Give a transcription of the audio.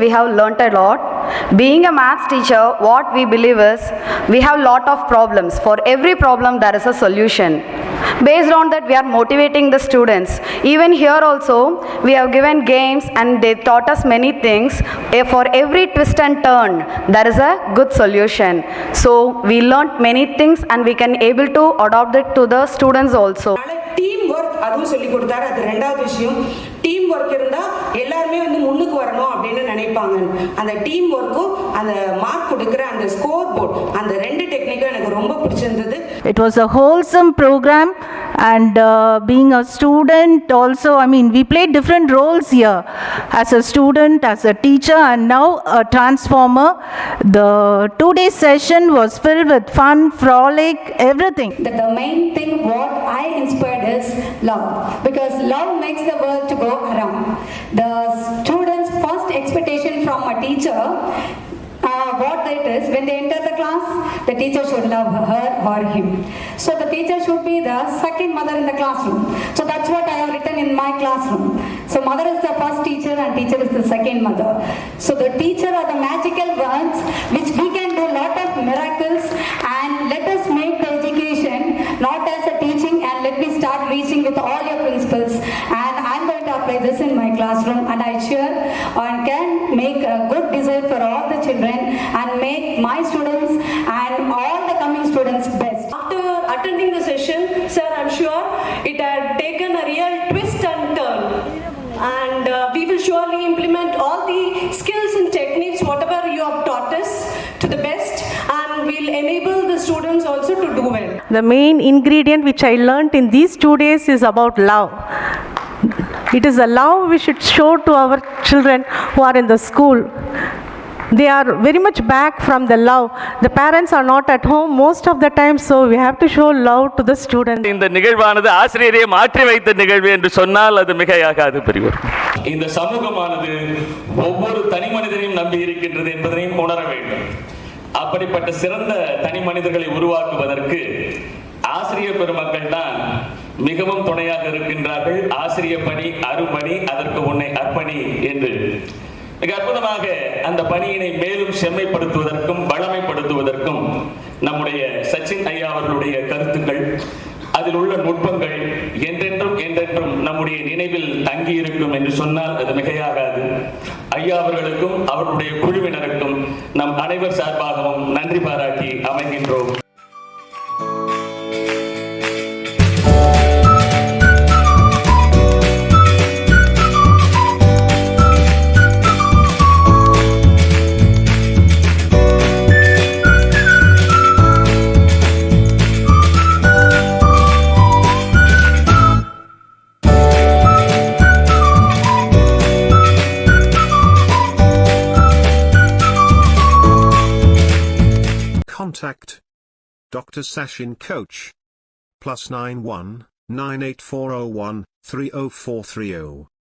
we have learnt a lot. Being a maths teacher, what we believe is we have lot of problems. For every problem there is a solution. Based on that we are motivating the students. Even here also we have given games and they taught us many things. For every twist and turn there is a good solution. So we learnt many things and we can able to adopt it to the students also. Team work அதுவும் சொல்லி கொடுத்தாரு. அது ரெண்டாவது விஷயம். Team work இருந்தால் எல்லாருமே வந்து முன்னுக்கு வரணும் அப்படின்னு நினைப்பாங்க. அந்த டீம் ஒர்க்கும் அந்த மார்க் கொடுக்குற அந்த ஸ்கோர் போர்ட் அந்த ரெண்டு டெக்னிக்கும் எனக்கு ரொம்ப பிடிச்சிருந்தது. It was a wholesome program and being a student also, I mean, we played different roles here as a student, as a teacher and now a transformer. The 2-day session was filled with fun, frolic, everything. The main thing what I inspired is love, because love makes the world to go around. The students' first expectation from a teacher, what it is, when they enter the class, the teacher should love her or him. So the teacher should be the second mother in the classroom. So that's what I have written in my classroom. So mother is the first teacher and teacher is the second mother. So the teacher are the magical ones which we can do lot of miracles, and let us make the education not as a teaching, and let me start reaching with all your principles, and I'm going to apply this in my classroom, and I sure and can make a good design for all the children and make my students and all the coming students best. After attending the session, sir, I'm sure it had taken a real twist and turn, and we will surely implement all the skills and techniques whatever you have taught us to the best, and will enable the students also to do well. The main ingredient which I learnt in these 2 days is about love. It is a love we should show to our children who are in the school. They are very much back from the love. The parents are not at home most of the time, so we have to show love to the students. இந்த நிகழ்வானது ஆசிரியரை மாற்றி வைத்த நிகழ்வு என்று சொன்னால் அது மிகையாகாது பெரியவர். இந்த சமூகமானது ஒவ்வொரு தனி மனிதனையும் நம்பி இருக்கின்றது என்பதையும் உணர வேண்டும். அப்படிப்பட்ட சிறந்த தனி மனிதர்களை உருவாக்குவதற்கு ஆசிரியர் பெருமக்கள் தான் மிகவும் துணையாக இருக்கின்றார்கள். ஆசிரியர் பணி அரும்பணி, அதற்கு உன்னை அர்ப்பணி என்று மிக அற்புதமாக அந்த பணியினை மேலும் செம்மைப்படுத்துவதற்கும் வளமைப்படுத்துவதற்கும் நம்முடைய சச்சின் ஐயா அவர்களுடைய கருத்துக்கள், அதில் உள்ள நுட்பங்கள் என்றென்றும் என்றென்றும் நம்முடைய நினைவில் தங்கி இருக்கும் என்று சொன்னால் அது மிகையாகாது. ஐயா அவர்களுக்கும் அவர்களுடைய குழுவினருக்கும் நம் அனைவர் சார்பாகவும் நன்றி பாராட்டி அமைகின்றோம். Contact Dr. Sachin Coach +91 98401 30430.